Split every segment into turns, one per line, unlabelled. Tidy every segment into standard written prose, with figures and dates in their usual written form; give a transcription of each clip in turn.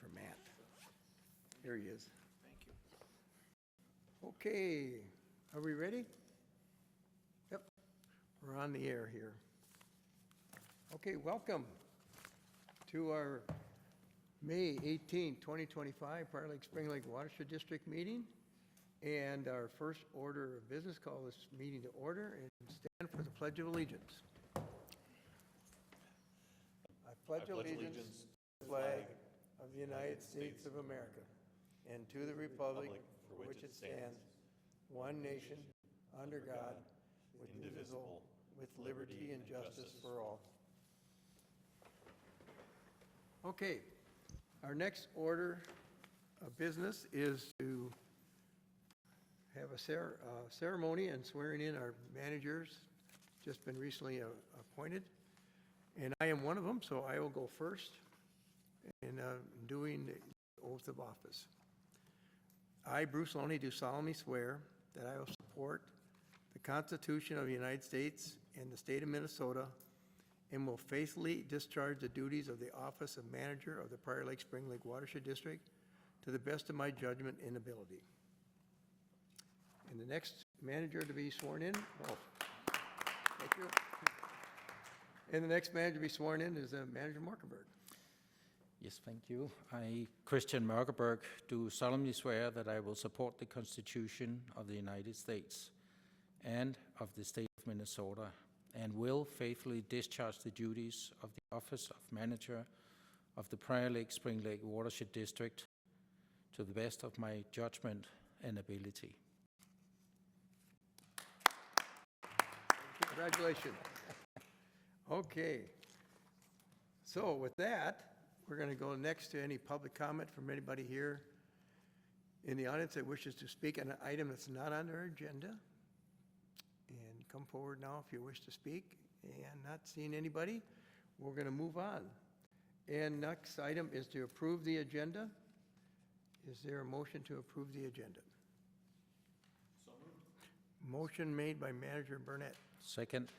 for Matt. Here he is.
Thank you.
Okay, are we ready? Yep, we're on the air here. Okay, welcome to our May 18, 2025 Prior Lake Spring Lake Watershed District meeting. And our first order of business, call this meeting to order and stand for the Pledge of Allegiance. I pledge allegiance to the flag of the United States of America and to the republic for which it stands, one nation, under God, indivisible, with liberty and justice for all. Okay, our next order of business is to have a ceremony and swearing in our managers, just been recently appointed. And I am one of them, so I will go first in doing the oath of office. I, Bruce Loney, do solemnly swear that I will support the Constitution of the United States and the state of Minnesota and will faithfully discharge the duties of the office of manager of the Prior Lake Spring Lake Watershed District to the best of my judgment and ability. And the next manager to be sworn in, thank you. And the next manager to be sworn in is Manager Morkenberg.
Yes, thank you. I, Christian Mørkeberg, do solemnly swear that I will support the Constitution of the United States and of the state of Minnesota, and will faithfully discharge the duties of the office of manager of the Prior Lake Spring Lake Watershed District to the best of my judgment and ability.
Congratulations. Okay. So with that, we're going to go next to any public comment from anybody here in the audience that wishes to speak on an item that's not on their agenda. And come forward now if you wish to speak. And not seeing anybody, we're going to move on. And next item is to approve the agenda. Is there a motion to approve the agenda?
So moved.
Motion made by Manager Burnett.
Second.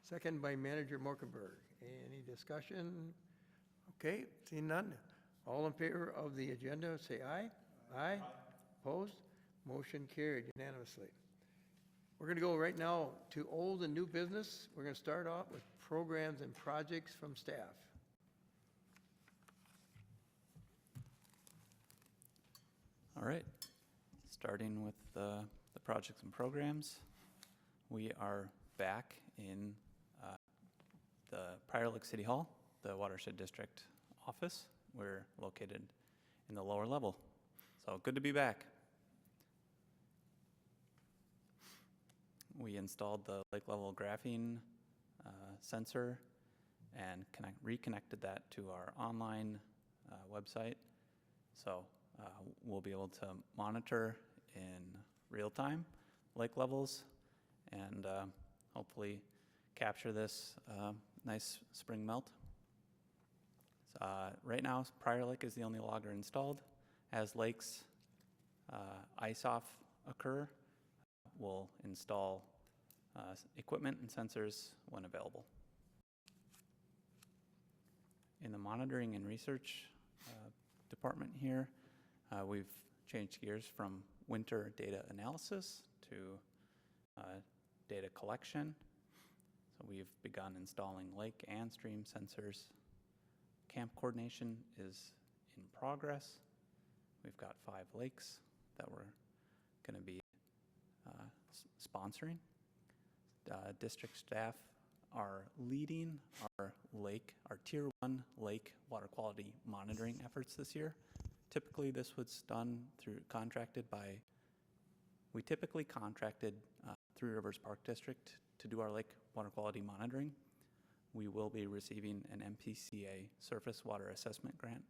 Second by Manager Morkenberg. Any discussion? Okay, seeing none. All in favor of the agenda, say aye. Aye. Opposed? Motion carried unanimously. We're going to go right now to old and new business. We're going to start off with programs and projects from staff.
All right, starting with the projects and programs, we are back in the Prior Lake City Hall, the Watershed District office. We're located in the lower level, so good to be back. We installed the lake level graphene sensor and reconnected that to our online website. So we'll be able to monitor in real time lake levels and hopefully capture this nice spring melt. Right now, Prior Lake is the only logger installed. As lakes ice off occur, we'll install equipment and sensors when available. In the monitoring and research department here, we've changed gears from winter data analysis to data collection. So we've begun installing lake and stream sensors. Camp coordination is in progress. We've got 5 lakes that we're going to be sponsoring. District staff are leading our Tier 1 lake water quality monitoring efforts this year. Typically, this was done through we typically contracted Three Rivers Park District to do our lake water quality monitoring. We will be receiving an MPCA surface water assessment grant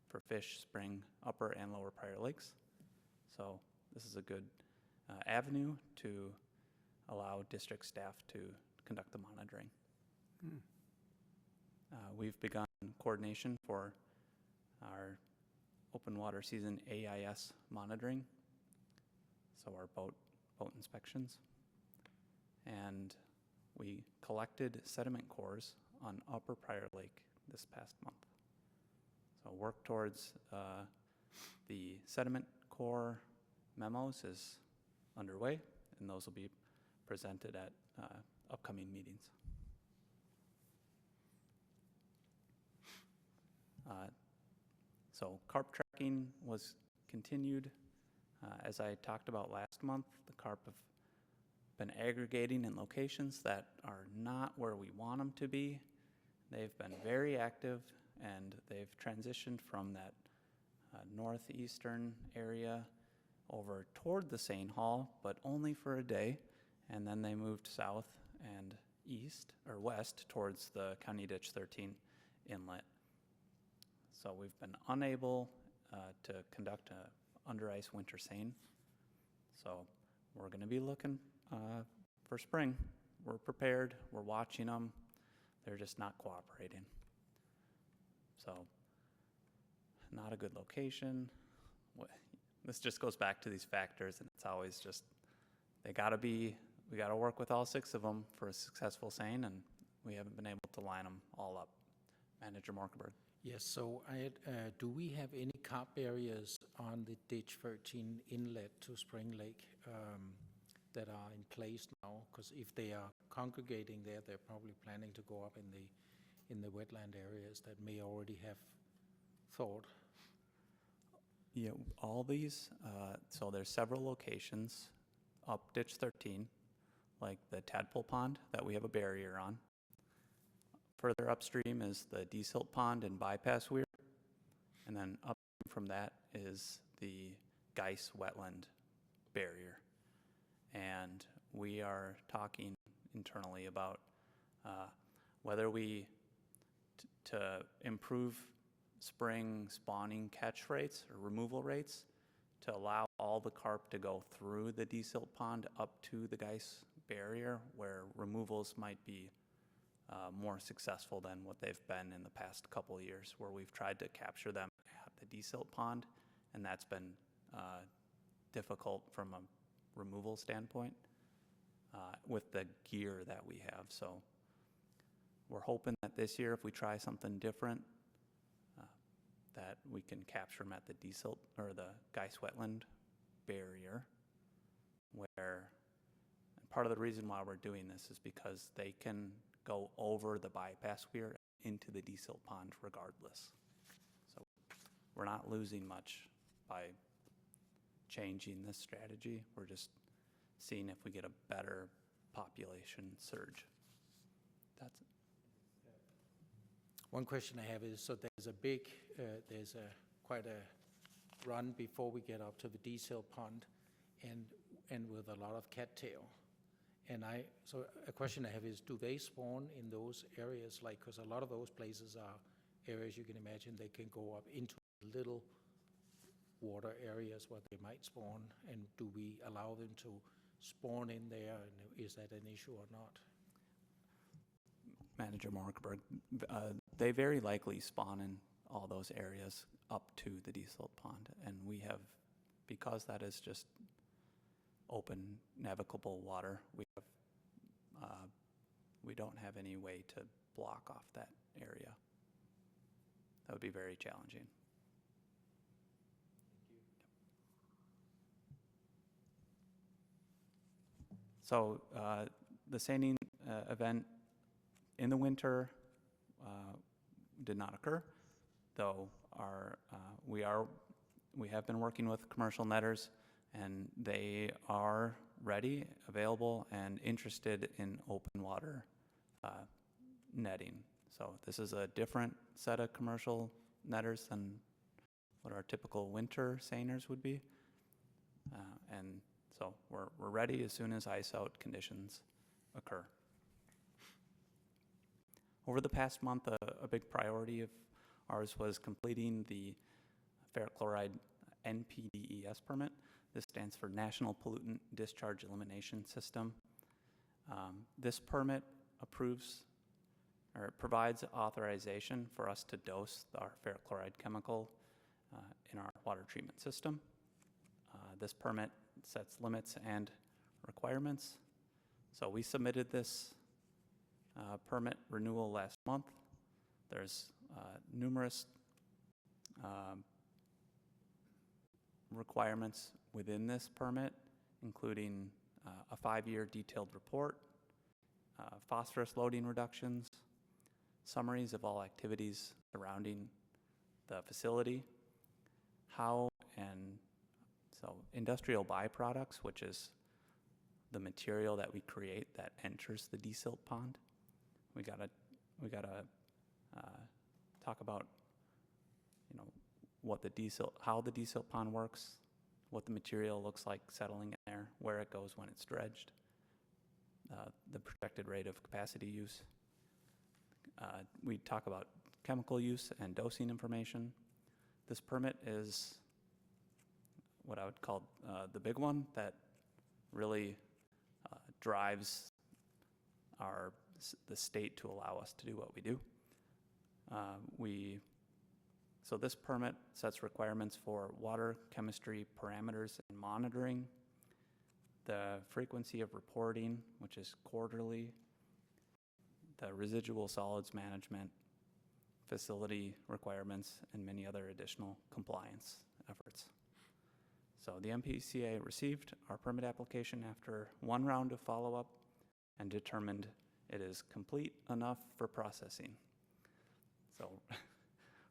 for Fish, Spring, Upper, and Lower Prior Lakes. So this is a good avenue to allow district staff to conduct the monitoring. We've begun coordination for our open water season AIS monitoring, so our boat inspections. And we collected sediment cores on Upper Prior Lake this past month. So work towards the sediment core memos is underway, and those will be presented at upcoming meetings. So carp tracking was continued. As I talked about last month, the carp have been aggregating in locations that are not where we want them to be. They've been very active, and they've transitioned from that northeastern area over toward the Seine Hall, but only for a day, and then they moved south and east or west towards the County Ditch 13 inlet. So we've been unable to conduct a under ice winter seine. So we're going to be looking for spring. We're prepared. We're watching them. They're just not cooperating. So not a good location. This just goes back to these factors, and it's always just, we got to work with all 6 of them for a successful seine, and we haven't been able to line them all up. Manager Morkenberg.
Yes, so do we have any carp barriers on the Ditch 13 inlet to Spring Lake that are in place now? Because if they are congregating there, they're probably planning to go up in the wetland areas that may already have thawed.
Yeah, all these, so there's several locations up Ditch 13, like the Tadpole Pond that we have a barrier on. Further upstream is the Desilt Pond and Bypass Weir, and then up from that is the Geis Wetland barrier. And we are talking internally about whether we, to improve spring spawning catch rates or removal rates, to allow all the carp to go through the Desilt Pond up to the Geis barrier, where removals might be more successful than what they've been in the past couple of years, where we've tried to capture them at the Desilt Pond, and that's been difficult from a removal standpoint with the gear that we have. So we're hoping that this year, if we try something different, that we can capture them at the Desilt or the Geis Wetland barrier, where part of the reason why we're doing this is because they can go over the bypass weir into the Desilt Pond regardless. So we're not losing much by changing this strategy. We're just seeing if we get a better population surge. That's it.
One question I have is, so there's quite a run before we get up to the Desilt Pond, and with a lot of cattail. And so a question I have is, do they spawn in those areas? Like, because a lot of those places are areas you can imagine they can go up into little water areas where they might spawn. And do we allow them to spawn in there? And is that an issue or not?
Manager Morkenberg, they very likely spawn in all those areas up to the Desilt Pond. And we have, because that is just open navigable water, we don't have any way to block off that area. That would be very challenging. So the seining event in the winter did not occur, though we have been working with commercial netters, and they are ready, available, and interested in open water netting. So this is a different set of commercial netters than what our typical winter seiners would be. And so we're ready as soon as ice out conditions occur. Over the past month, a big priority of ours was completing the ferric chloride NPDES permit. This stands for National Pollutant Discharge Elimination System. This permit provides authorization for us to dose our ferric chloride chemical in our water treatment system. This permit sets limits and requirements. So we submitted this permit renewal last month. There's numerous requirements within this permit, including a 5-year detailed report, phosphorus loading reductions, summaries of all activities surrounding the facility, so industrial byproducts, which is the material that we create that enters the desilt pond. We gotta talk about, how the desilt pond works, what the material looks like settling in there, where it goes when it's dredged, the projected rate of capacity use. We talk about chemical use and dosing information. This permit is what I would call the big one that really drives the state to allow us to do what we do. So this permit sets requirements for water chemistry parameters and monitoring, the frequency of reporting, which is quarterly, the residual solids management, facility requirements, and many other additional compliance efforts. So the MPCA received our permit application after one round of follow-up and determined it is complete enough for processing. So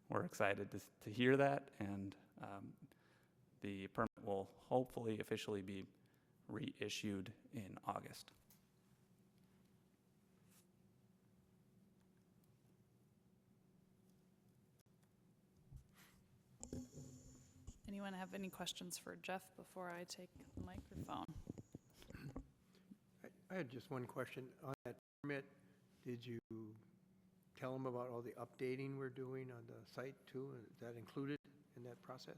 we're excited to hear that, and the permit will hopefully officially be reissued in August.
Anyone have any questions for Jeff before I take the microphone?
I had just one question. On that permit, did you tell them about all the updating we're doing on the site too? Is that included in that process?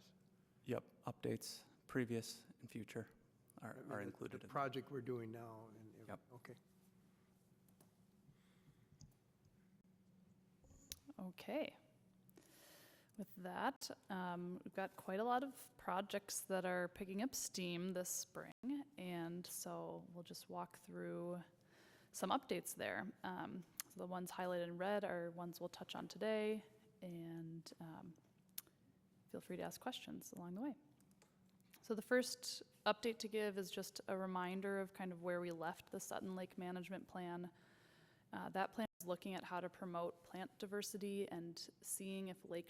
Yep, updates, previous and future, are included.
The project we're doing now.
Yep.
Okay.
Okay. With that, we've got quite a lot of projects that are picking up steam this spring, and so we'll just walk through some updates there. So the ones highlighted in red are ones we'll touch on today, and feel free to ask questions along the way. So the first update to give is just a reminder of kind of where we left the Sutton Lake Management Plan. That plan is looking at how to promote plant diversity and seeing if lake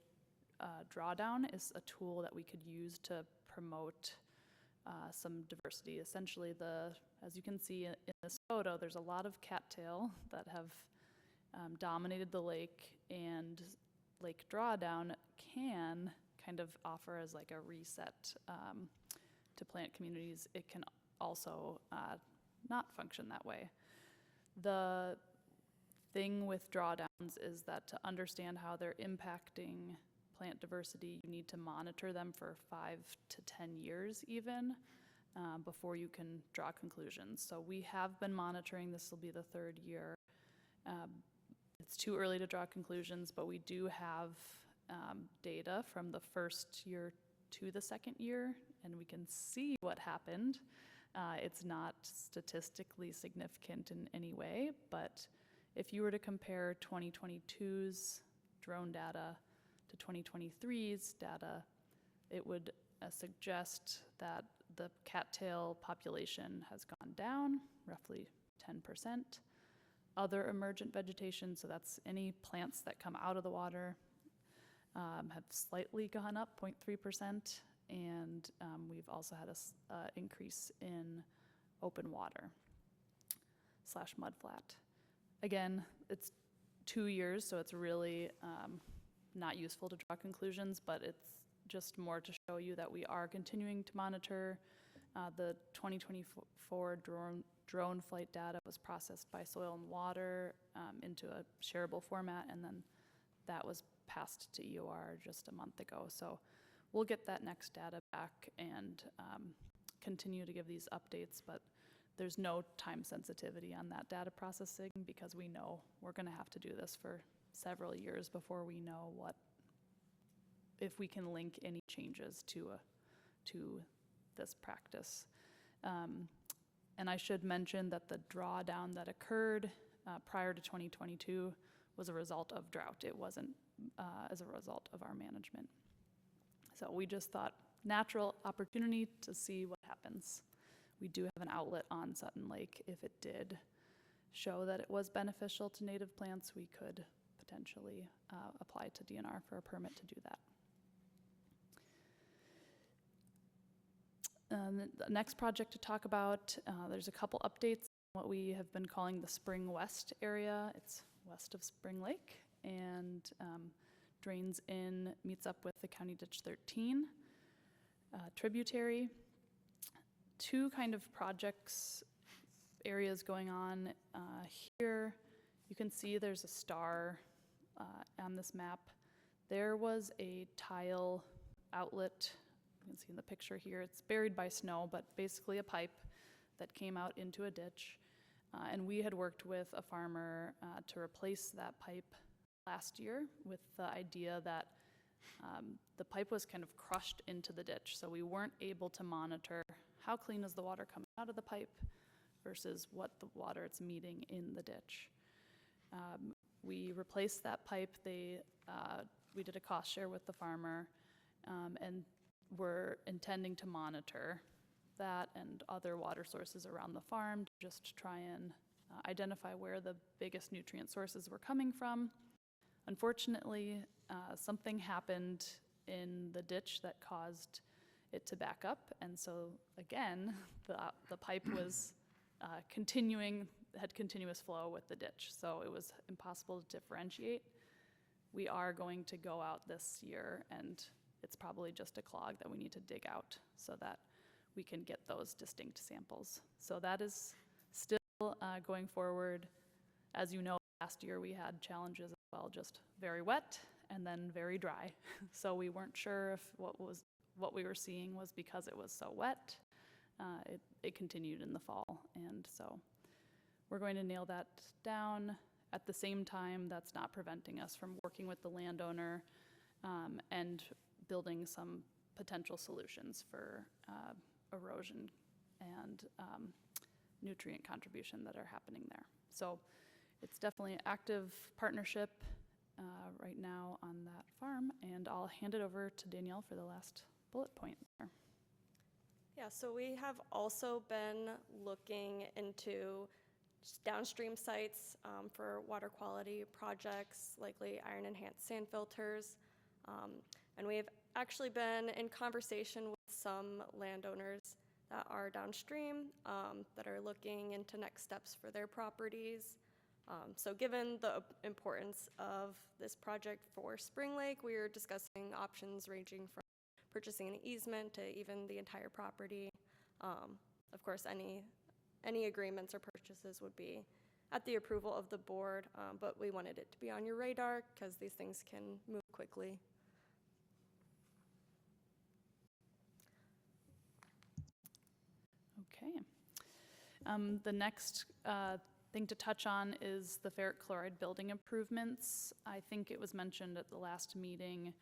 drawdown is a tool that we could use to promote some diversity. Essentially, as you can see in this photo, there's a lot of cattail that have dominated the lake, and lake drawdown can kind of offer as like a reset to plant communities. It can also not function that way. The thing with drawdowns is that to understand how they're impacting plant diversity, you need to monitor them for 5 to 10 years even before you can draw conclusions. So we have been monitoring. This will be the 3rd year. It's too early to draw conclusions, but we do have data from the 1st year to the 2nd year, and we can see what happened. It's not statistically significant in any way, but if you were to compare 2022's drone data to 2023's data, it would suggest that the cattail population has gone down roughly 10%. Other emergent vegetation, so that's any plants that come out of the water, have slightly gone up 0.3%, and we've also had an increase in open water / mudflat. Again, it's 2 years, so it's really not useful to draw conclusions, but it's just more to show you that we are continuing to monitor. The 2024 drone flight data was processed by Soil and Water into a shareable format, and then that was passed to EOR just a month ago. So we'll get that next data back and continue to give these updates, but there's no time sensitivity on that data processing because we know we're going to have to do this for several years before we know if we can link any changes to this practice. And I should mention that the drawdown that occurred prior to 2022 was a result of drought. It wasn't as a result of our management. So we just thought natural opportunity to see what happens. We do have an outlet on Sutton Lake. If it did show that it was beneficial to native plants, we could potentially apply to DNR for a permit to do that. The next project to talk about, there's a couple updates on what we have been calling the Spring West area. It's west of Spring Lake and drains in, meets up with the County Ditch 13 tributary. Two kind of projects, areas going on here. You can see there's a star on this map. There was a tile outlet. You can see in the picture here, it's buried by snow, but basically a pipe that came out into a ditch. And we had worked with a farmer to replace that pipe last year with the idea that the pipe was kind of crushed into the ditch. So we weren't able to monitor how clean is the water coming out of the pipe versus what the water it's meeting in the ditch. We replaced that pipe. We did a cost share with the farmer, and we're intending to monitor that and other water sources around the farm to just try and identify where the biggest nutrient sources were coming from. Unfortunately, something happened in the ditch that caused it to back up, and so again, the pipe was had continuous flow with the ditch, so it was impossible to differentiate. We are going to go out this year, and it's probably just a clog that we need to dig out so that we can get those distinct samples. So that is still going forward. As you know, last year we had challenges as well, just very wet and then very dry. So we weren't sure if what we were seeing was because it was so wet. It continued in the fall, and so we're going to nail that down. At the same time, that's not preventing us from working with the landowner and building some potential solutions for erosion and nutrient contribution that are happening there. So it's definitely an active partnership right now on that farm, and I'll hand it over to Danielle for the last bullet point there.
Yeah, so we have also been looking into downstream sites for water quality projects, likely iron enhanced sand filters. And we've actually been in conversation with some landowners that are downstream that are looking into next steps for their properties. So given the importance of this project for Spring Lake, we are discussing options ranging from purchasing an easement to even the entire property. Of course, any agreements or purchases would be at the approval of the board, but we wanted it to be on your radar because these things can move quickly.
Okay. The next thing to touch on is the ferric chloride building improvements. I think it was mentioned at the last meeting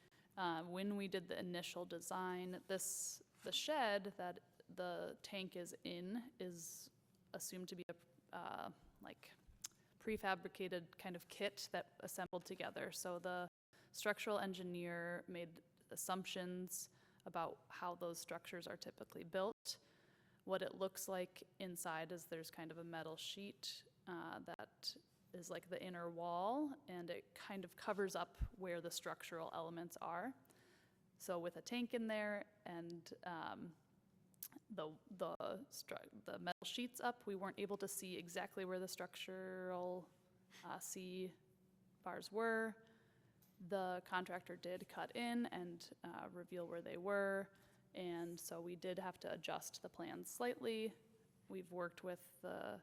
when we did the initial design. The shed that the tank is in is assumed to be a like prefabricated kind of kit that assembled together. So the structural engineer made assumptions about how those structures are typically built. What it looks like inside is there's kind of a metal sheet that is like the inner wall, and it kind of covers up where the structural elements are. So with a tank in there and the metal sheets up, we weren't able to see exactly where the structural C bars were. The contractor did cut in and reveal where they were, and so we did have to adjust the plans slightly. We've worked with the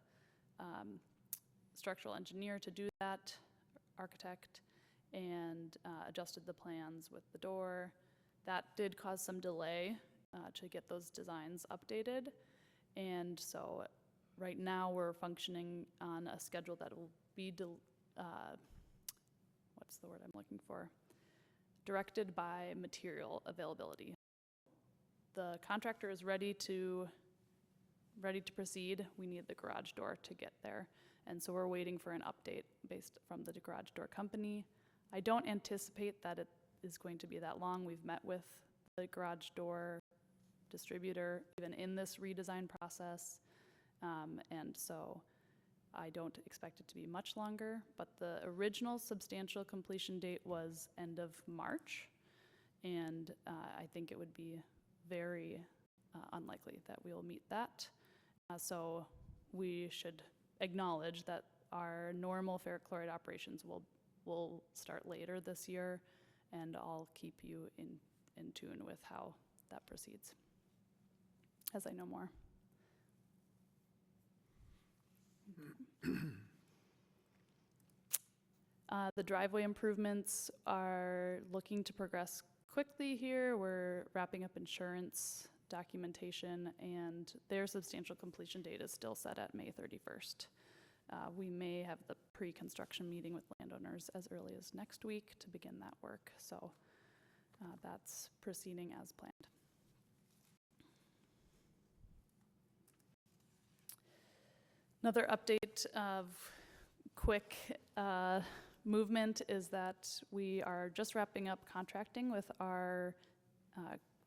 structural engineer to do that, architect, and adjusted the plans with the door. That did cause some delay to get those designs updated, and so right now we're functioning on a schedule that will be what's the word I'm looking for? Directed by material availability. The contractor is ready to proceed. We need the garage door to get there, and so we're waiting for an update based from the garage door company. I don't anticipate that it is going to be that long. We've met with the garage door distributor even in this redesign process. And so I don't expect it to be much longer, but the original substantial completion date was end of March. And I think it would be very unlikely that we will meet that. So we should acknowledge that our normal ferric chloride operations will start later this year, and I'll keep you in tune with how that proceeds as I know more. The driveway improvements are looking to progress quickly here. We're wrapping up insurance documentation, and their substantial completion date is still set at May 31st. We may have the pre-construction meeting with landowners as early as next week to begin that work. So that's proceeding as planned. Another update of quick movement is that we are just wrapping up contracting with our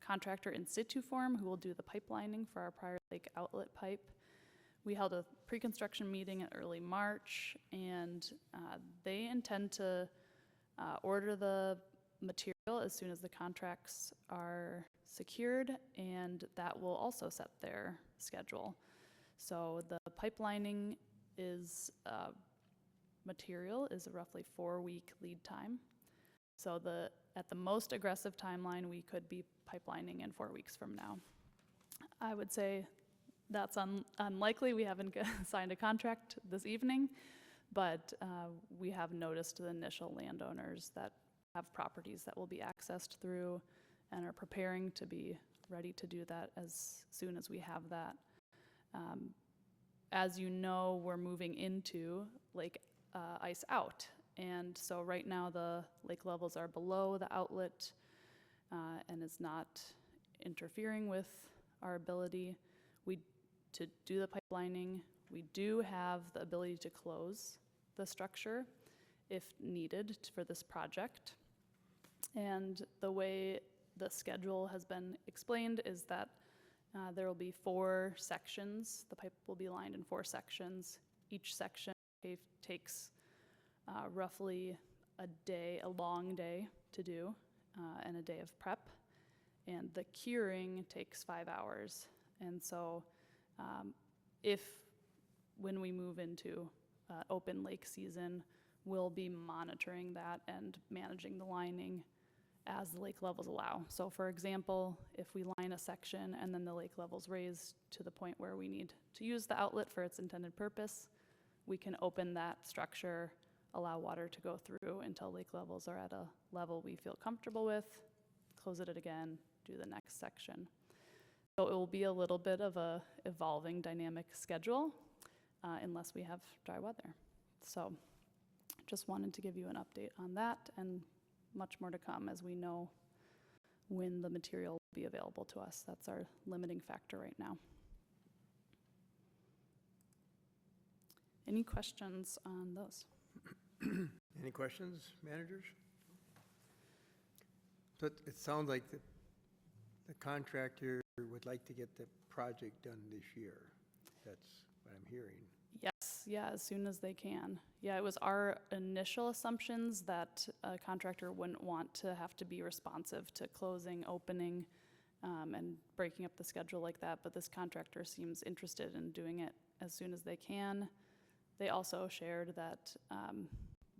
contractor in situ form who will do the pipelining for our Prior Lake outlet pipe. We held a pre-construction meeting in early March, and they intend to order the material as soon as the contracts are secured, and that will also set their schedule. So the pipelining is material is a roughly 4-week lead time. So at the most aggressive timeline, we could be pipelining in 4 weeks from now. I would say that's unlikely. We haven't signed a contract this evening, but we have noticed the initial landowners that have properties that will be accessed through and are preparing to be ready to do that as soon as we have that. As you know, we're moving into lake ice out. And so right now the lake levels are below the outlet and is not interfering with our ability to do the pipelining. We do have the ability to close the structure if needed for this project. And the way the schedule has been explained is that there will be 4 sections. The pipe will be lined in 4 sections. Each section takes roughly a long day to do, and a day of prep. And the curing takes 5 hours. And so when we move into open lake season, we'll be monitoring that and managing the lining as the lake levels allow. So for example, if we line a section and then the lake levels raise to the point where we need to use the outlet for its intended purpose, we can open that structure, allow water to go through until lake levels are at a level we feel comfortable with, close it again, do the next section. So it will be a little bit of a evolving dynamic schedule unless we have dry weather. So just wanted to give you an update on that, and much more to come as we know when the material will be available to us. That's our limiting factor right now. Any questions on those?
Any questions, managers? So it sounds like the contractor would like to get the project done this year. That's what I'm hearing.
Yes, yeah, as soon as they can. Yeah, it was our initial assumptions that a contractor wouldn't want to have to be responsive to closing, opening, and breaking up the schedule like that, but this contractor seems interested in doing it as soon as they can. They also shared that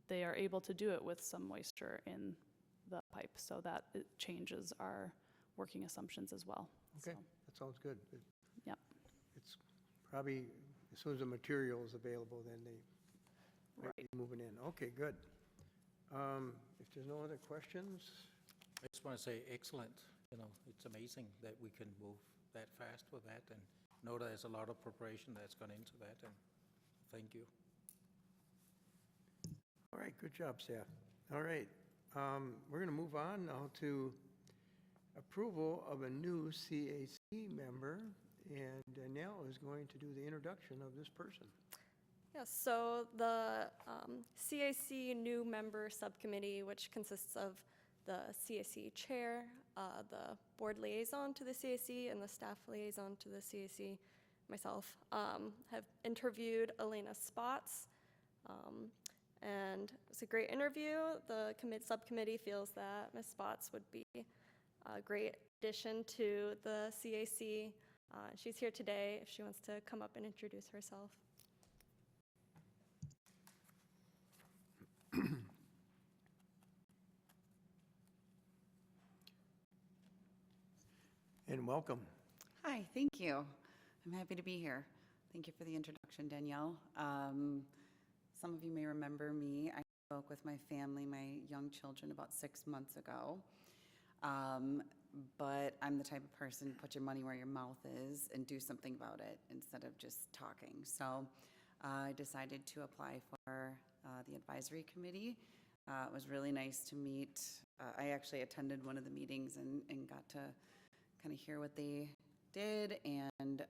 they are able to do it with some moisture in the pipe, so that it changes our working assumptions as well.
Okay,
So,
that sounds good.
Yep.
It's probably, as soon as the material is available, then they might be moving in. Okay, good. If there's no other questions,
I just want to say excellent. You know, it's amazing that we can move that fast with that, and know there's a lot of preparation that's gone into that, and thank you.
all right, good job, staff. All right, we're going to move on now to approval of a new CAC member, and Danielle is going to do the introduction of this person.
Yes, so the CAC new member subcommittee, which consists of the CAC chair, the board liaison to the CAC, and the staff liaison to the CAC, myself, have interviewed Elena Spots. And it was a great interview. The subcommittee feels that Ms. Spots would be a great addition to the CAC. She's here today if she wants to come up and introduce herself.
And welcome.
Hi, thank you. I'm happy to be here. Thank you for the introduction, Danielle. Some of you may remember me. I spoke with my family, my young children, about 6 months ago. But I'm the type of person, put your money where your mouth is and do something about it instead of just talking. So I decided to apply for the advisory committee. It was really nice to meet. I actually attended one of the meetings and got to kind of hear what they did, and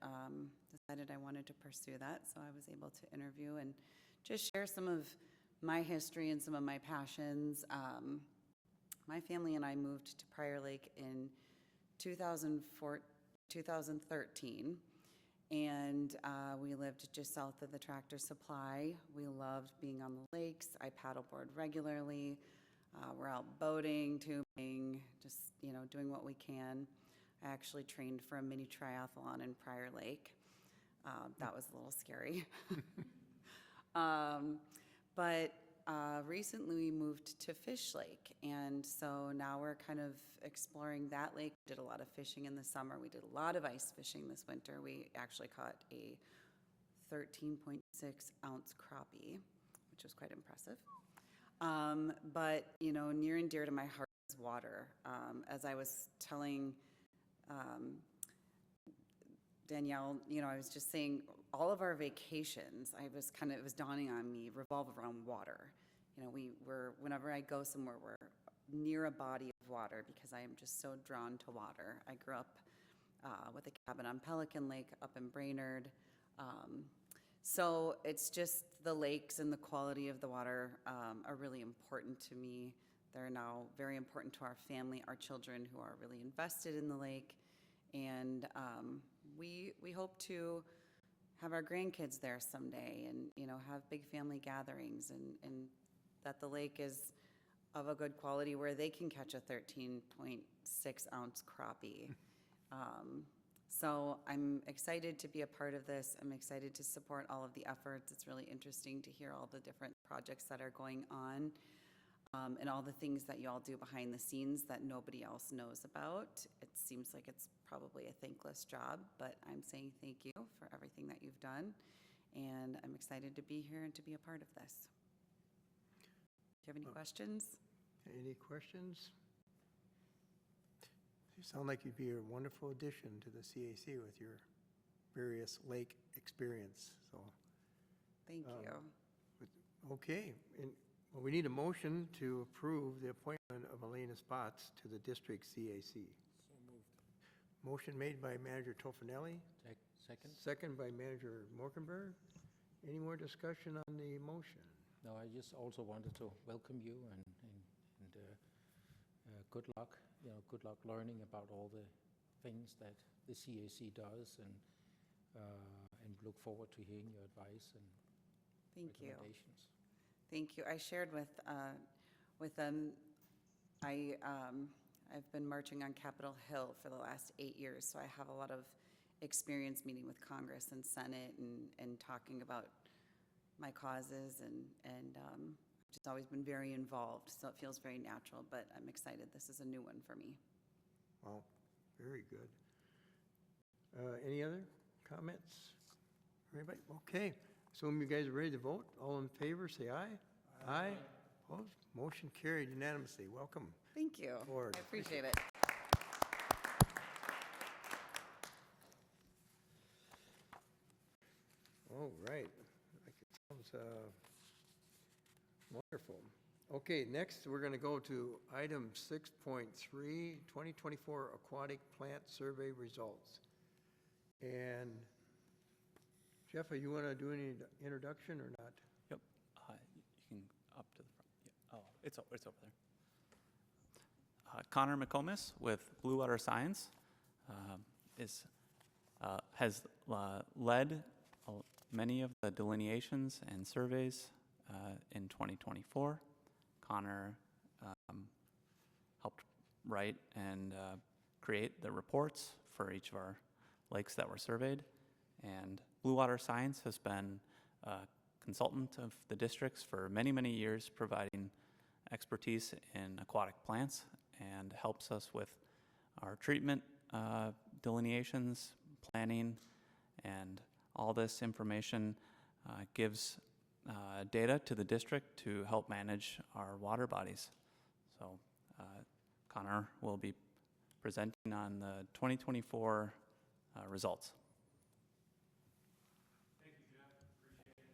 decided I wanted to pursue that. So I was able to interview and just share some of my history and some of my passions. My family and I moved to Prior Lake in 2013, and we lived just south of the Tractor Supply. We loved being on the lakes. I paddleboard regularly. We're out boating, tubing, just doing what we can. I actually trained for a mini triathlon in Prior Lake. That was a little scary. But recently we moved to Fish Lake, and so now we're kind of exploring that lake. We did a lot of fishing in the summer. We did a lot of ice fishing this winter. We actually caught a 13.6 ounce crappie, which was quite impressive. But near and dear to my heart is water. As I was telling Danielle, I was just saying, all of our vacations, it was dawning on me, revolve around water. Whenever I go somewhere, we're near a body of water because I am just so drawn to water. I grew up with a cabin on Pelican Lake up in Brainerd. So it's just the lakes and the quality of the water are really important to me. They're now very important to our family, our children who are really invested in the lake. And we hope to have our grandkids there someday and, have big family gatherings and that the lake is of a good quality where they can catch a 13.6 ounce crappie. So I'm excited to be a part of this. I'm excited to support all of the efforts. It's really interesting to hear all the different projects that are going on. And all the things that you all do behind the scenes that nobody else knows about. It seems like it's probably a thankless job, but I'm saying thank you for everything that you've done, and I'm excited to be here and to be a part of this. Do you have any questions?
Any questions? You sound like you'd be a wonderful addition to the CAC with your various lake experience, so.
Thank you.
Okay, well, we need a motion to approve the appointment of Elena Spots to the district CAC.
So moved.
Motion made by Manager Tofinelli,
Second?
second by Manager Morkenberg. Any more discussion on the motion?
No, I just also wanted to welcome you and good luck. Good luck learning about all the things that the CAC does, and look forward to hearing your advice and
Thank you.
recommendations.
Thank you. I shared with them, I've been marching on Capitol Hill for the last 8 years, so I have a lot of experience meeting with Congress and Senate and talking about my causes, and I've just always been very involved, so it feels very natural, but I'm excited. This is a new one for me.
Well, very good. Any other comments? Everybody? Okay. Assume you guys are ready to vote. All in favor, say aye. Aye. Opposed? Motion carried unanimously. Welcome.
Thank you.
Board.
I appreciate it.
All right. It sounds wonderful. Okay, next we're going to go to item 6.3, 2024 Aquatic Plant Survey Results. And Jeff, you want to do any introduction or not?
Yep. You can up to the front. Yeah. Oh, it's over there. Connor McComas with Blue Water Science has led many of the delineations and surveys in 2024. Connor helped write and create the reports for each of our lakes that were surveyed. And Blue Water Science has been a consultant of the districts for many, many years, providing expertise in aquatic plants and helps us with our treatment delineations, planning, and all this information gives data to the district to help manage our water bodies. So Connor will be presenting on the 2024 results.
Thank you, Jeff. Appreciate it.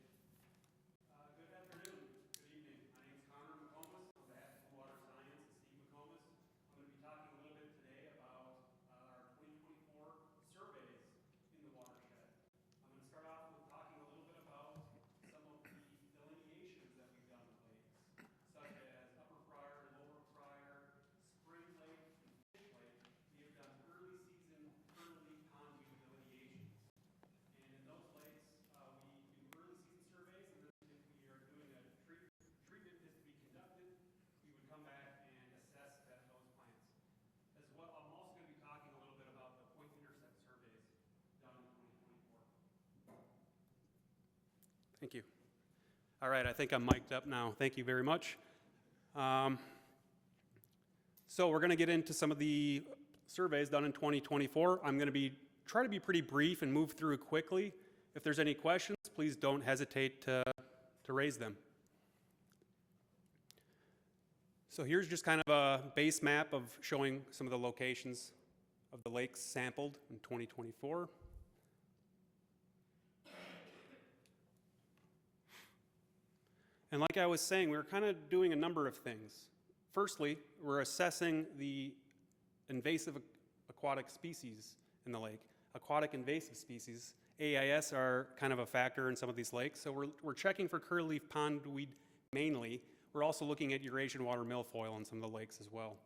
Good afternoon. Good evening. My name is Connor McComas. On behalf of Blue Water Science and Steve McComas, I'm going to be talking a little bit today about our 2024 surveys in the watershed. I'm going to start off with talking a little bit about some of the delineations that we've done with lakes, such as Upper Pryor, Lower Pryor, Spring Lake, and Fish Lake. We have done early season curly pondweed delineations. And in those lakes, we do early season surveys, and then if we are doing a treatment is to be conducted, we would come back and assess those plants. As well, I'm also going to be talking a little bit about the point intercept surveys done in 2024. Thank you. All right, I think I'm mic'd up now. Thank you very much. So we're going to get into some of the surveys done in 2024. I'm going to try to be pretty brief and move through quickly. If there's any questions, please don't hesitate to raise them. So here's just kind of a base map of showing some of the locations of the lakes sampled in 2024. And like I was saying, we're kind of doing a number of things. Firstly, we're assessing the invasive aquatic species in the lake. Aquatic invasive species, AIS, are kind of a factor in some of these lakes. So we're checking for curlyleaf pondweed mainly. We're also looking at Eurasian water milfoil in some of the lakes as well.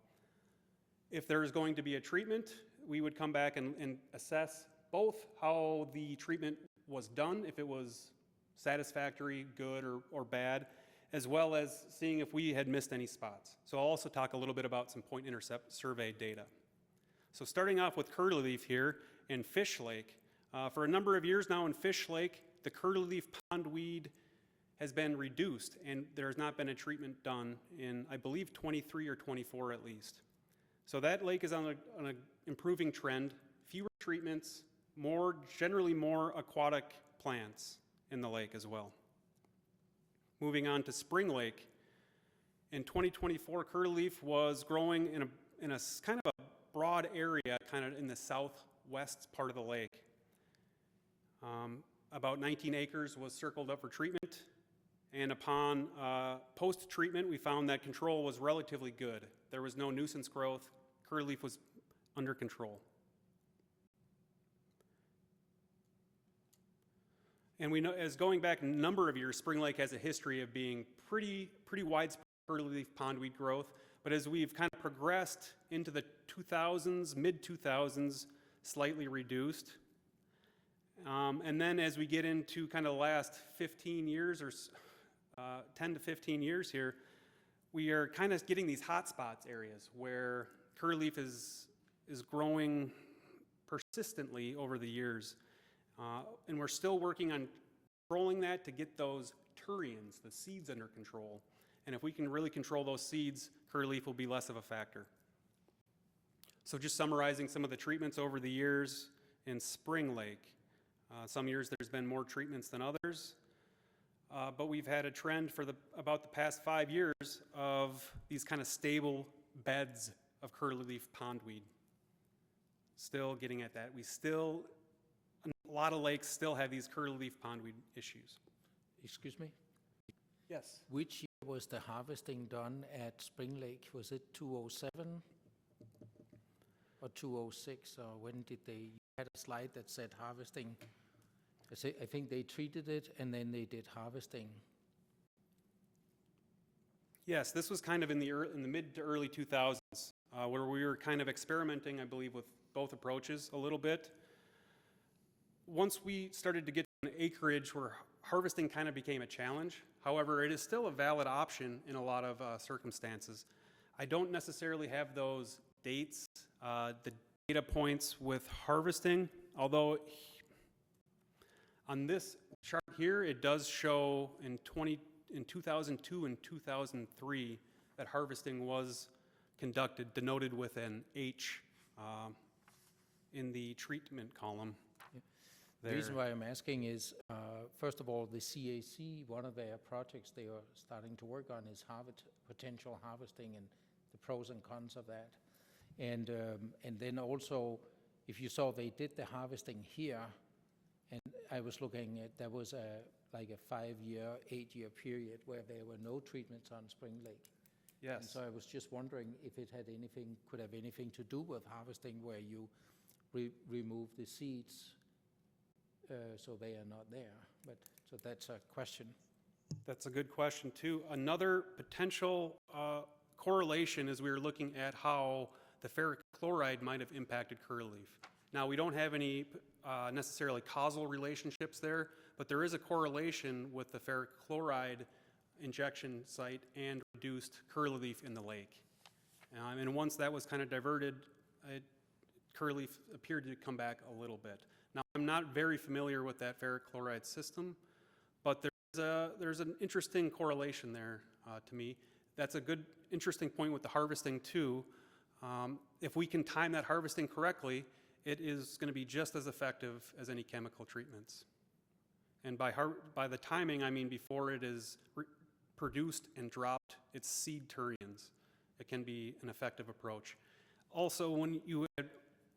If there's going to be a treatment, we would come back and assess both how the treatment was done, if it was satisfactory, good, or bad, as well as seeing if we had missed any spots. So I'll also talk a little bit about some point intercept survey data. So starting off with curlyleaf here in Fish Lake. For a number of years now in Fish Lake, the curlyleaf pondweed has been reduced, and there has not been a treatment done in, I believe, 23 or 24 at least. So that lake is on an improving trend, fewer treatments, generally more aquatic plants in the lake as well. Moving on to Spring Lake. In 2024, curlyleaf was growing in a kind of a broad area, kind of in the southwest part of the lake. About 19 acres was circled up for treatment, and upon post-treatment, we found that control was relatively good. There was no nuisance growth. Curlyleaf was under control. And we know, as going back a number of years, Spring Lake has a history of being pretty widespread curlyleaf pondweed growth. But as we've kind of progressed into the 2000s, mid-2000s, slightly reduced. And then as we get into kind of the last 15 years or 10 to 15 years here, we are kind of getting these hot spots areas where curlyleaf is growing persistently over the years. And we're still working on controlling that to get those turions, the seeds, under control. And if we can really control those seeds, curlyleaf will be less of a factor. So just summarizing some of the treatments over the years in Spring Lake. Some years there's been more treatments than others. But we've had a trend for about the past 5 years of these kind of stable beds of curlyleaf pondweed. Still getting at that. A lot of lakes still have these curlyleaf pondweed issues.
Excuse me?
Yes.
Which year was the harvesting done at Spring Lake? Was it 2007 or 2006? Or when did they, you had a slide that said harvesting. I think they treated it and then they did harvesting.
Yes, this was kind of in the mid to early 2000s. where we were kind of experimenting, I believe, with both approaches a little bit. Once we started to get to an acreage where harvesting kind of became a challenge, however, it is still a valid option in a lot of circumstances. I don't necessarily have those dates, the data points with harvesting, although on this chart here, it does show in 2002 and 2003 that harvesting was conducted, denoted with an H in the treatment column.
The reason why I'm asking is, first of all, the CAC, one of their projects they are starting to work on is potential harvesting and the pros and cons of that. And then also, if you saw, they did the harvesting here, and I was looking at, there was like a 5-year, 8-year period where there were no treatments on Spring Lake.
Yes.
And so I was just wondering if it had anything, could have anything to do with harvesting where you remove the seeds so they are not there. But so that's a question.
That's a good question too. Another potential correlation is we were looking at how the ferric chloride might have impacted curlew. Now, we don't have any necessarily causal relationships there, but there is a correlation with the ferric chloride injection site and reduced curlew in the lake. And once that was kind of diverted, curlew appeared to come back a little bit. Now, I'm not very familiar with that ferric chloride system, but there's an interesting correlation there to me. That's a good, interesting point with the harvesting too. If we can time that harvesting correctly, it is going to be just as effective as any chemical treatments. And by the timing, I mean before it is produced and dropped its seed turions. It can be an effective approach. Also, when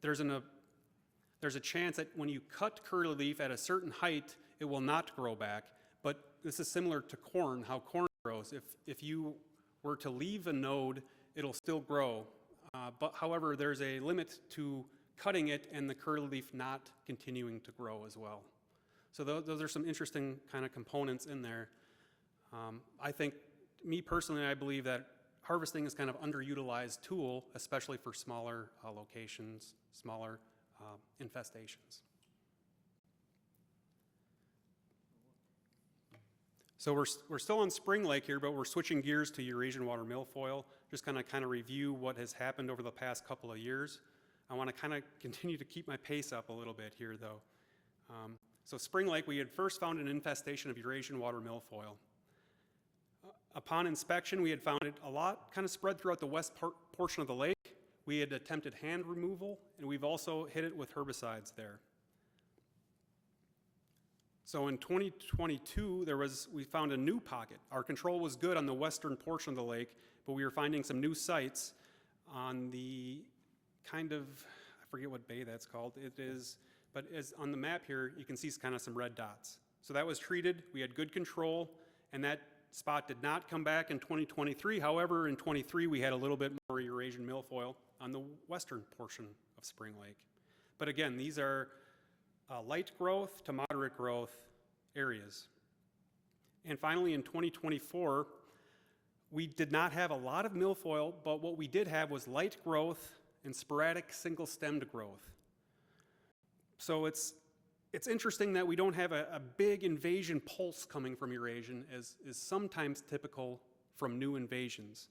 there's a chance that when you cut curly leaf at a certain height, it will not grow back. But this is similar to corn, how corn grows. If you were to leave a node, it'll still grow. But however, there's a limit to cutting it and the curly leaf not continuing to grow as well. So those are some interesting kind of components in there. I think, me personally, I believe that harvesting is kind of underutilized tool, especially for smaller locations, smaller infestations. So we're still on Spring Lake here, but we're switching gears to Eurasian water milfoil. Just kind of review what has happened over the past couple of years. I want to kind of continue to keep my pace up a little bit here, though. So Spring Lake, we had first found an infestation of Eurasian water milfoil. Upon inspection, we had found it a lot kind of spread throughout the west portion of the lake. We had attempted hand removal, and we've also hit it with herbicides there. So in 2022, we found a new pocket. Our control was good on the western portion of the lake, but we were finding some new sites on the kind of, I forget what bay that's called. It is, but as on the map here, you can see kind of some red dots. So that was treated, we had good control, and that spot did not come back in 2023. However, in 23, we had a little bit more Eurasian milfoil on the western portion of Spring Lake. But again, these are light growth to moderate growth areas. And finally, in 2024, we did not have a lot of milfoil, but what we did have was light growth and sporadic single-stemmed growth. So it's interesting that we don't have a big invasion pulse coming from Eurasian, as is sometimes typical from new invasions.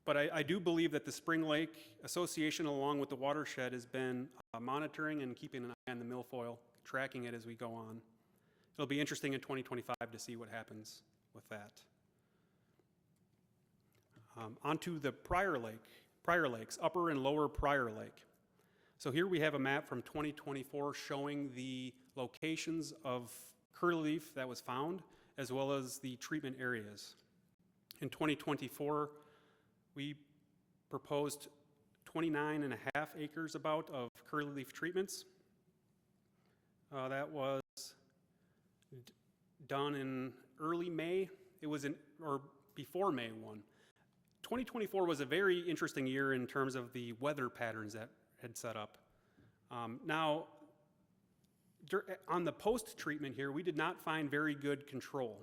But I do believe that the Spring Lake Association, along with the watershed, has been monitoring and keeping an eye on the milfoil, tracking it as we go on. It'll be interesting in 2025 to see what happens with that. Onto the Prior Lakes, Upper and Lower Prior Lake. So here we have a map from 2024 showing the locations of curlew that was found, as well as the treatment areas. In 2024, we proposed 29.5 acres about of curlew treatments. That was done in early May. It was before May 1. 2024 was a very interesting year in terms of the weather patterns that had set up. Now, on the post-treatment here, we did not find very good control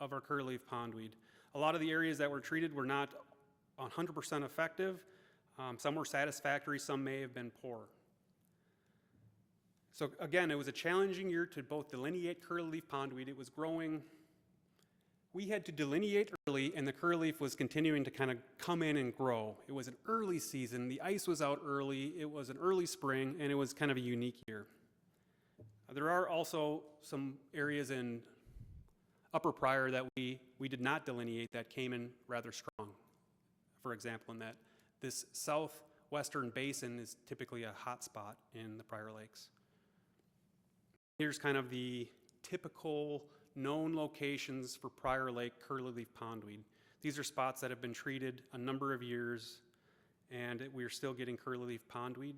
of our curlew pondweed. A lot of the areas that were treated were not 100% effective. Some were satisfactory, some may have been poor. So again, it was a challenging year to both delineate curly-leaf pondweed. It was growing. We had to delineate early, and the curly-leaf was continuing to kind of come in and grow. It was an early season. The ice was out early. It was an early spring, and it was kind of a unique year. There are also some areas in Upper Pryor that we did not delineate that came in rather strong. For example, in that this southwestern basin is typically a hot spot in the Pryor Lakes. Here's kind of the typical known locations for Pryor Lake curly-leaf pondweed. These are spots that have been treated a number of years, and we're still getting curly-leaf pondweed.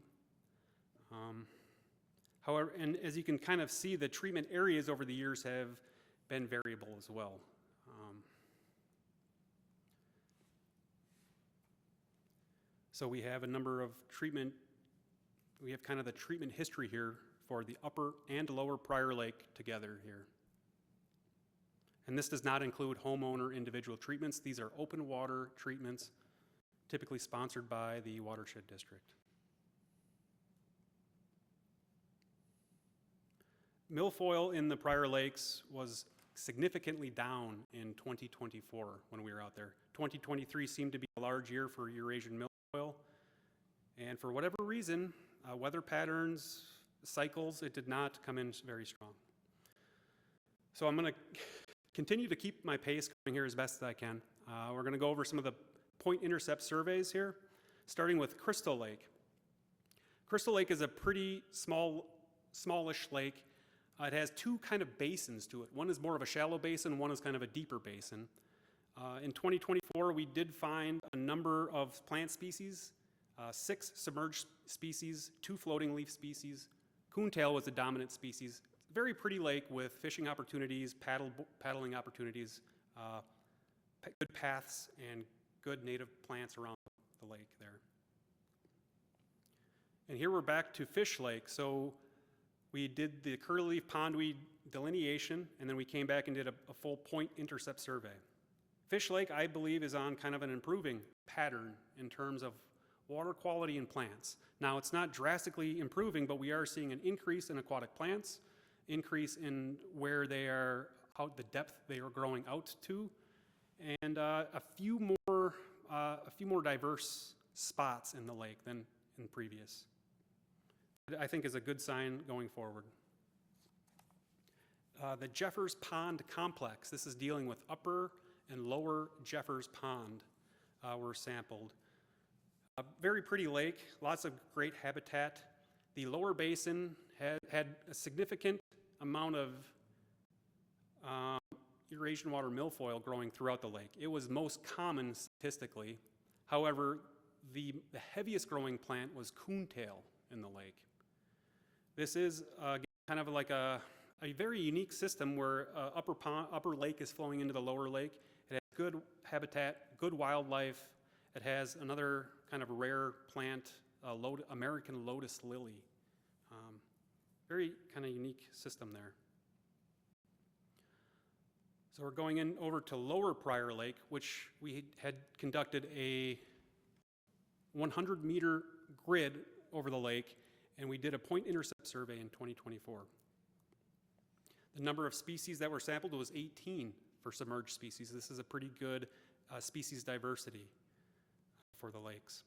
However, and as you can kind of see, the treatment areas over the years have been variable as well. So we have a number of treatment, we have kind of the treatment history here for the upper and lower Pryor Lake together here. And this does not include homeowner individual treatments. These are open water treatments, typically sponsored by the watershed district. Milfoil in the Pryor Lakes was significantly down in 2024 when we were out there. 2023 seemed to be a large year for Eurasian milfoil, and for whatever reason, weather patterns, cycles, it did not come in very strong. So I'm going to continue to keep my pace going here as best as I can. We're going to go over some of the point intercept surveys here, starting with Crystal Lake. Crystal Lake is a pretty smallish lake. It has two kind of basins to it. One is more of a shallow basin, one is kind of a deeper basin. In 2024, we did find a number of plant species, 6 submerged species, 2 floating leaf species. Coontail was the dominant species. Very pretty lake with fishing opportunities, paddling opportunities, good paths, and good native plants around the lake there. And here we're back to Fish Lake. So we did the curly-leaf pondweed delineation, and then we came back and did a full point intercept survey. Fish Lake, I believe, is on kind of an improving pattern in terms of water quality and plants. Now, it's not drastically improving, but we are seeing an increase in aquatic plants, increase in where they are, the depth they are growing out to, and a few more diverse spots in the lake than in previous. I think is a good sign going forward. The Jeffers Pond Complex, this is dealing with upper and lower Jeffers Pond, were sampled. A very pretty lake, lots of great habitat. The lower basin had a significant amount of Eurasian water milfoil growing throughout the lake. It was most common statistically. However, the heaviest growing plant was coontail in the lake. This is kind of like a very unique system where upper lake is flowing into the lower lake. It has good habitat, good wildlife. It has another kind of rare plant, American lotus lily. Very kind of unique system there. So we're going in over to Lower Pryor Lake, which we had conducted a 100-meter grid over the lake, and we did a point intercept survey in 2024. The number of species that were sampled was 18 for submerged species. This is a pretty good species diversity for the lakes.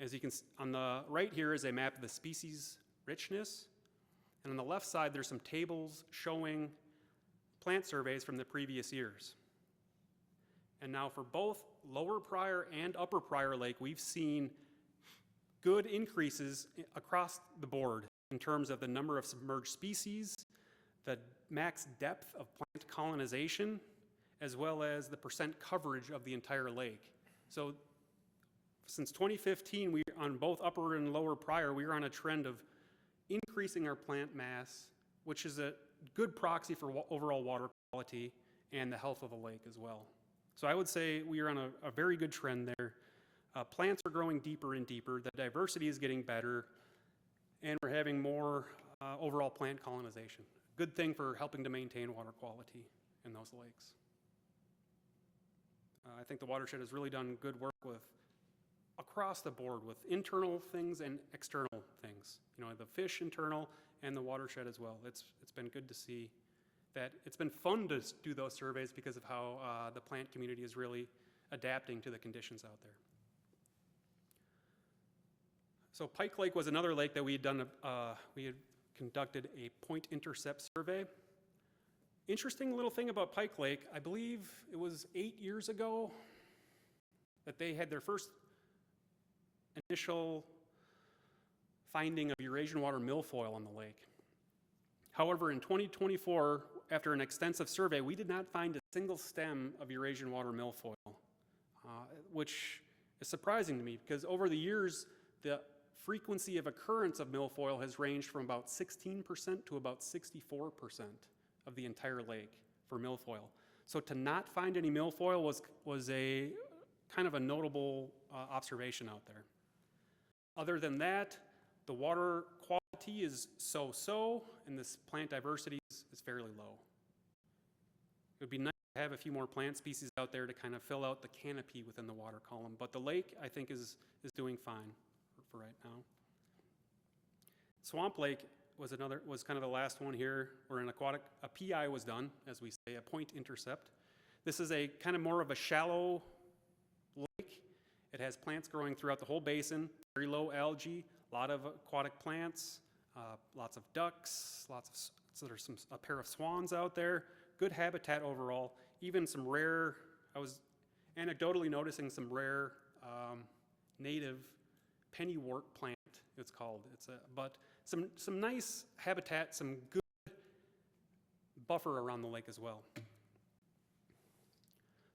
As you can see, on the right here is a map of the species richness, and on the left side there's some tables showing plant surveys from the previous years. And now for both Lower Pryor and Upper Pryor Lake, we've seen good increases across the board in terms of the number of submerged species, the max depth of plant colonization, as well as the percent coverage of the entire lake. So since 2015, on both Upper and Lower Pryor, we are on a trend of increasing our plant mass, which is a good proxy for overall water quality and the health of the lake as well. So I would say we are on a very good trend there. Plants are growing deeper and deeper, the diversity is getting better, and we're having more overall plant colonization. Good thing for helping to maintain water quality in those lakes. I think the watershed has really done good work with across the board with internal things and external things. You know, the fish internal and the watershed as well. It's been good to see that. It's been fun to do those surveys because of how the plant community is really adapting to the conditions out there. So Pike Lake was another lake that we had conducted a point intercept survey. Interesting little thing about Pike Lake, I believe it was 8 years ago that they had their first initial finding of Eurasian water milfoil on the lake. However, in 2024, after an extensive survey, we did not find a single stem of Eurasian water milfoil, which is surprising to me because over the years, the frequency of occurrence of milfoil has ranged from about 16% to about 64% of the entire lake for milfoil. So to not find any milfoil was a kind of a notable observation out there. Other than that, the water quality is so-so, and this plant diversity is fairly low. It would be nice to have a few more plant species out there to kind of fill out the canopy within the water column, but the lake, I think, is doing fine for right now. Swamp Lake was kind of the last one here, where a PI was done, as we say, a point intercept. This is a kind of more of a shallow lake. It has plants growing throughout the whole basin, very low algae, a lot of aquatic plants, lots of ducks, a pair of swans out there, good habitat overall, even some rare, I was anecdotally noticing some rare native pennywort plant, it's called. But some nice habitat, some good buffer around the lake as well.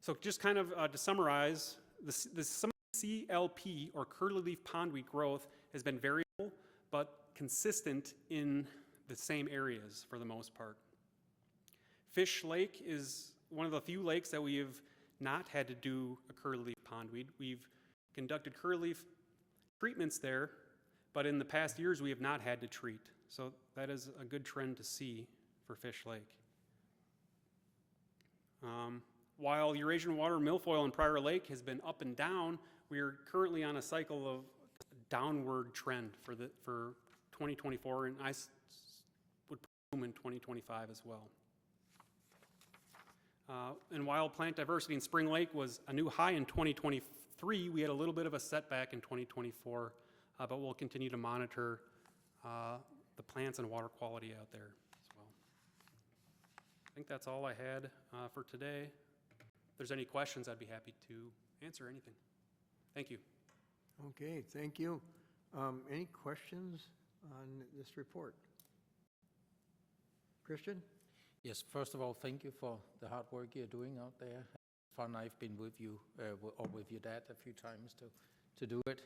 So just kind of to summarize, some CLP, or curly leaf pondweed growth, has been variable but consistent in the same areas for the most part. Fish Lake is one of the few lakes that we have not had to do a curly leaf pondweed. We've conducted curly leaf treatments there, but in the past years we have not had to treat. So that is a good trend to see for Fish Lake. While Eurasian water milfoil in Prior Lake has been up and down, we are currently on a cycle of downward trend for 2024, and I would presume in 2025 as well. And while plant diversity in Spring Lake was a new high in 2023, we had a little bit of a setback in 2024, but we'll continue to monitor the plants and water quality out there as well. I think that's all I had for today. If there's any questions, I'd be happy to answer anything. Thank you.
Okay, thank you. Any questions on this report? Christian?
Yes, first of all, thank you for the hard work you're doing out there. It's fun. I've been with you or with your dad a few times to do it.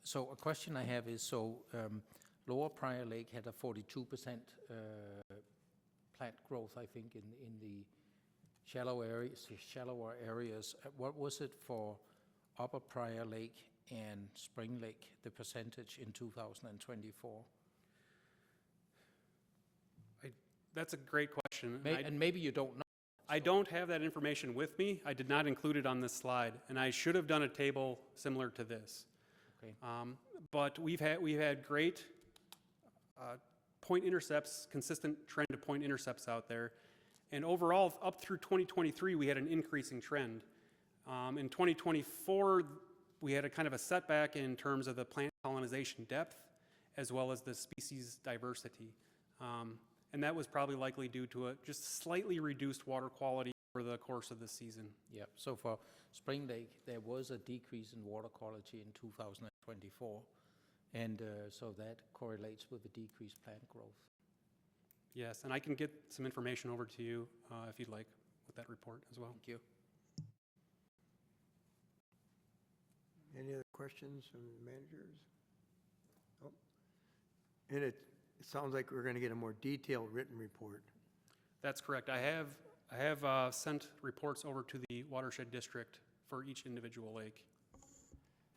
So a question I have is, Lower Prior Lake had a 42% plant growth, I think, in the shallower areas. What was it for Upper Prior Lake and Spring Lake, the percentage in 2024?
That's a great question.
And maybe you don't know.
I don't have that information with me. I did not include it on this slide, and I should have done a table similar to this.
Okay.
But we've had great point intercepts, consistent trend of point intercepts out there. And overall, up through 2023, we had an increasing trend. In 2024, we had a kind of a setback in terms of the plant colonization depth, as well as the species diversity. And that was probably likely due to a just slightly reduced water quality over the course of the season.
Yeah, so for Spring Lake, there was a decrease in water quality in 2024, and so that correlates with the decreased plant growth.
Yes, and I can get some information over to you if you'd like with that report as well.
Thank you.
Any other questions from the managers? Oh. And it sounds like we're going to get a more detailed written report.
That's correct. I have sent reports over to the watershed district for each individual lake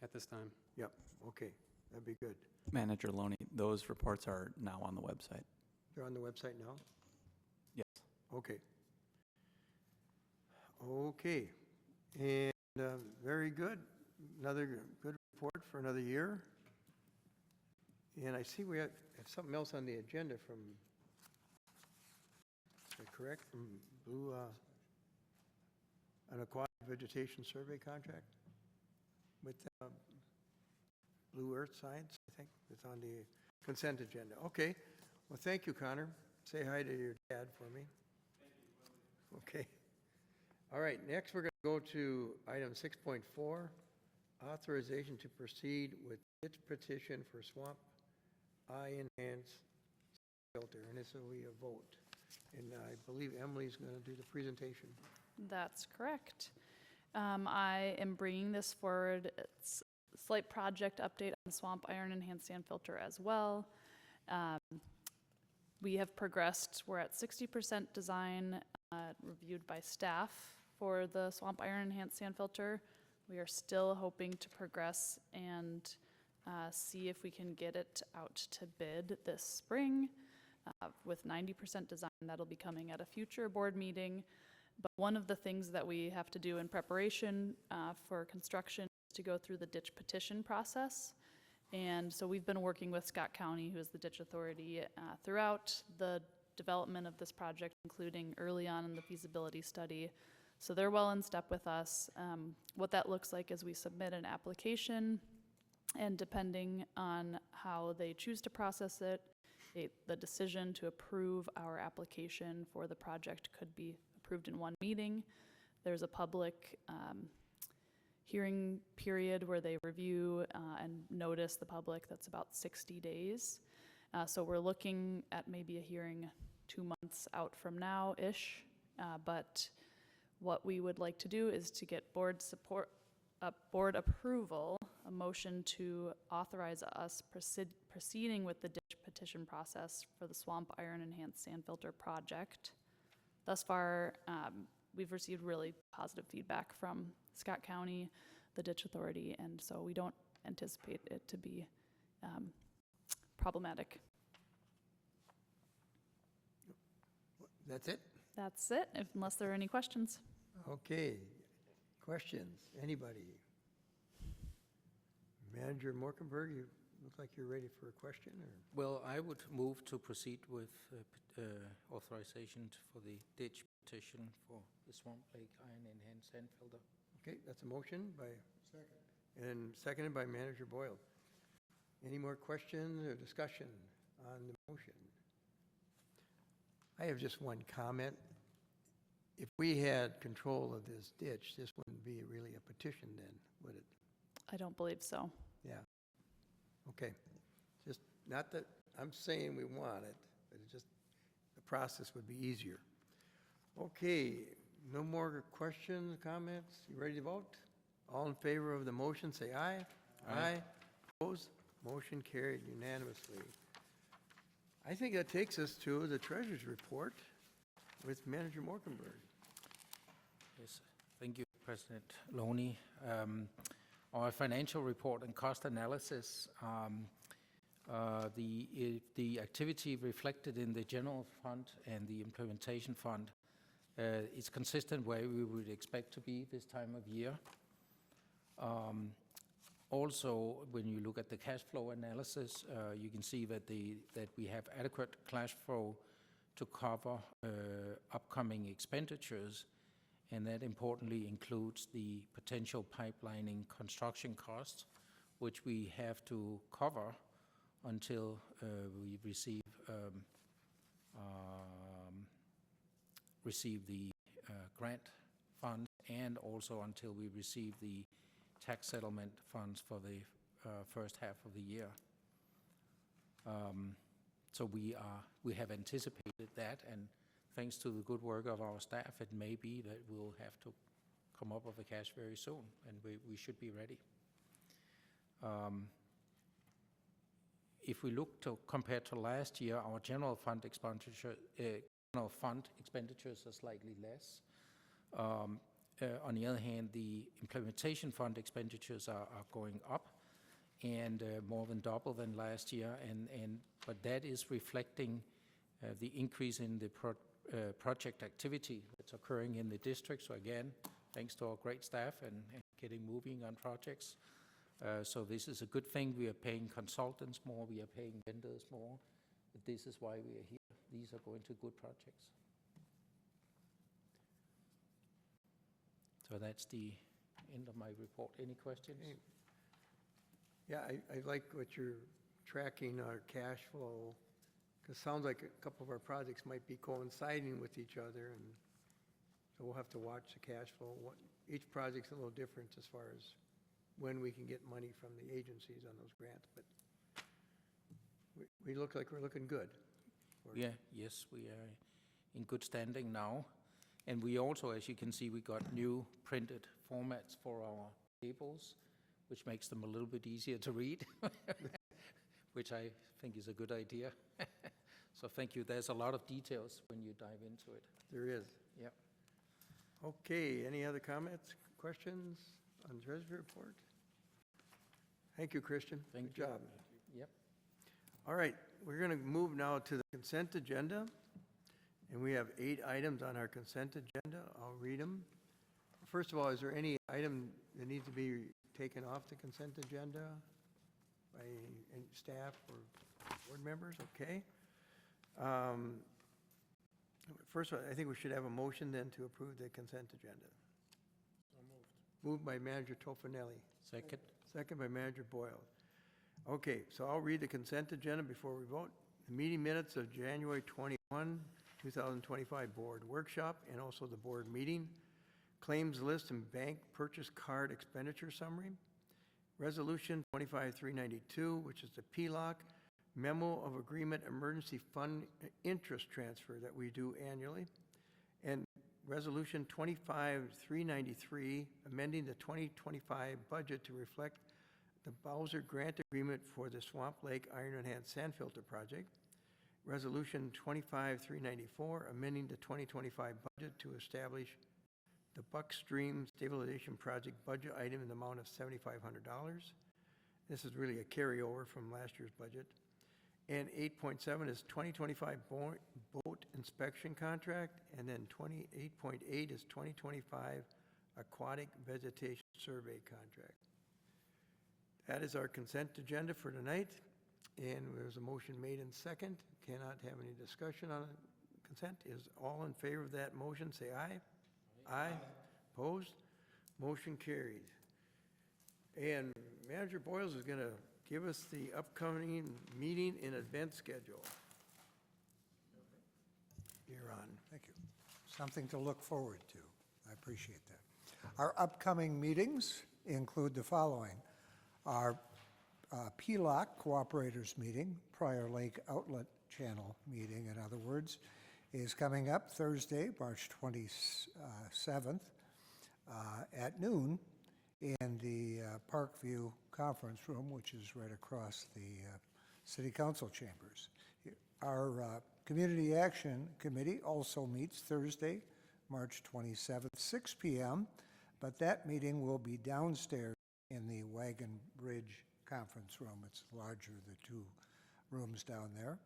at this time.
Yep, okay, that'd be good.
Manager Loney, those reports are now on the website.
They're on the website now?
Yes.
Okay. Okay, and very good. another good report for another year. And I see we have something else on the agenda from, is that correct, from Blue, an aquatic vegetation survey contract with Blue Earth Science, I think, it's on the consent agenda. Okay, well, thank you, Connor. Say hi to your dad for me. Okay. All right, next we're going to go to item 6.4, authorization to proceed with its petition for swamp eye enhance filter, and this will be a vote. And I believe Emily's going to do the presentation.
That's correct. I am bringing this forward. It's a slight project update on swamp iron enhanced sand filter as well. We have progressed. We're at 60% design reviewed by staff for the swamp iron enhanced sand filter. We are still hoping to progress and see if we can get it out to bid this spring. With 90% design, that'll be coming at a future board meeting. But one of the things that we have to do in preparation for construction is to go through the ditch petition process. And so we've been working with Scott County, who is the ditch authority, throughout the development of this project, including early on in the feasibility study. So they're well in step with us. What that looks like is we submit an application, and depending on how they choose to process it, the decision to approve our application for the project could be approved in one meeting. There's a public hearing period where they review and notice the public. That's about 60 days. So we're looking at maybe a hearing 2 months out from now-ish. But what we would like to do is to get board support, board approval, a motion to authorize us proceeding with the ditch petition process for the swamp iron enhanced sand filter project. Thus far, we've received really positive feedback from Scott County, the ditch authority, and so we don't anticipate it to be problematic.
That's it?
That's it, unless there are any questions.
Okay. Questions? Anybody? Manager Morkenberg, you look like you're ready for a question, or?
Well, I would move to proceed with authorization for the ditch petition for the Swamp Lake Iron Enhanced Sand Filter.
Okay, that's a motion by? Second. And seconded by Manager Boyle. Any more questions or discussion on the motion? I have just one comment. If we had control of this ditch, this wouldn't be really a petition then, would it?
I don't believe so.
Yeah. Okay. Just not that I'm saying we want it, but it just, the process would be easier. Okay, no more questions, comments? You ready to vote? All in favor of the motion, say aye. Aye. Opposed? Motion carried unanimously. I think that takes us to the treasurer's report with Manager Morkenberg.
Yes, thank you, President Loney. Our financial report and cost analysis, the activity reflected in the general fund and the implementation fund is consistent where we would expect to be this time of year. Also, when you look at the cash flow analysis, you can see that we have adequate cash flow to cover upcoming expenditures, and that importantly includes the potential pipelining construction costs, which we have to cover until we receive the grant funds, and also until we receive the tax settlement funds for the first half of the year. So we have anticipated that, and thanks to the good work of our staff, it may be that we'll have to come up with the cash very soon, and we should be ready. If we look to compared to last year, our general fund expenditures are slightly less. On the other hand, the implementation fund expenditures are going up, and more than double than last year, but that is reflecting the increase in the project activity that's occurring in the district. So again, thanks to our great staff and getting moving on projects. So this is a good thing. We are paying consultants more, we are paying vendors more. But this is why we are here. These are going to good projects. So that's the end of my report. Any questions?
Okay. Yeah, I like what you're tracking our cash flow, because it sounds like a couple of our projects might be coinciding with each other, and so we'll have to watch the cash flow. Each project's a little different as far as when we can get money from the agencies on those grants, but we look like we're looking good.
Yeah, yes, we are in good standing now. And we also, as you can see, we got new printed formats for our tables, which makes them a little bit easier to read, which I think is a good idea. So thank you. There's a lot of details when you dive into it.
There is.
Yep.
Okay, any other comments, questions on the treasury report? Thank you, Christian.
Thank
Good
you.
job.
Yep.
All right, we're going to move now to the consent agenda, and we have 8 items on our consent agenda. I'll read them. First of all, is there any item that needs to be taken off the consent agenda by any staff or board members? Okay. First of all, I think we should have a motion then to approve the consent agenda.
So moved.
Moved by Manager Tofinelli,
Second.
second by Manager Boyle. Okay, so I'll read the consent agenda before we vote. The meeting minutes of January 21, 2025 board workshop, and also the board meeting. Claims list and bank purchase card expenditure summary. Resolution 25392, which is the PLOC, memo of agreement emergency fund interest transfer that we do annually. And Resolution 25393, amending the 2025 budget to reflect the Bowser grant agreement for the Swamp Lake Iron Enhanced Sand Filter project. Resolution 25394, amending the 2025 budget to establish the Buck Stream Stabilization Project budget item in the amount of $7,500. This is really a carryover from last year's budget. And 8.7 is 2025 boat inspection contract, and then 8.8 is 2025 aquatic vegetation survey contract. That is our consent agenda for tonight, and there's a motion made in second. Cannot have any discussion on consent. Is all in favor of that motion, say aye. Aye. Opposed? Motion carried. And Manager Boyles is going to give us the upcoming meeting and event schedule. You're on.
Thank you. Something to look forward to. I appreciate that. Our upcoming meetings include the following. Our PLOC Cooperators meeting, Prior Lake Outlet Channel meeting, in other words, is coming up Thursday, March 27th at noon in the Parkview Conference Room, which is right across the City Council chambers. Our Community Action Committee also meets Thursday, March 27th, 6 p.m., but that meeting will be downstairs in the Wagon Bridge Conference Room. It's larger, the 2 rooms down there.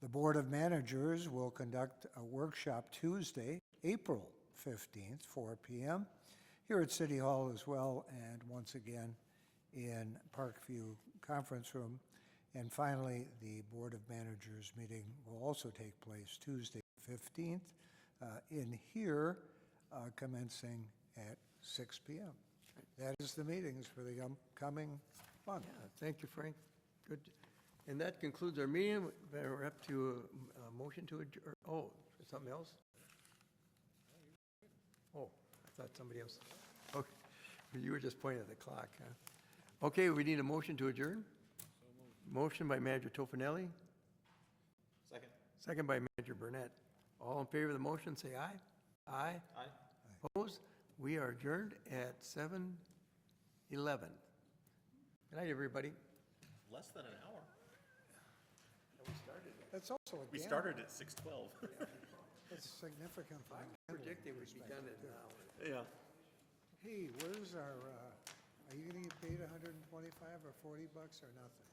The Board of Managers will conduct a workshop Tuesday, April 15th, 4 p.m., here at City Hall as well, and once again in Parkview Conference Room. And finally, the Board of Managers meeting will also take place Tuesday, 15th, in here, commencing at 6 p.m. That is the meetings for the coming month.
Yeah, thank you, Frank. Good. And that concludes our meeting. We're up to a motion to adjourn. Oh, something else? Oh, I thought somebody else. Okay, you were just pointing at the clock, huh? Okay, we need a motion to adjourn. Motion by Manager Tofinelli.
Second.
Second by Manager Burnett. All in favor of the motion, say aye. Aye.
Aye.
Opposed? We are adjourned at 7:11. Good night, everybody.
Less than an hour.
That's also a
We
gamble.
started at 6:12.
That's significant. for the
Predicting
gambling
we'd be done in an hour.
Yeah.
Hey, where's our, are you gonna get paid 125 or $40 or nothing?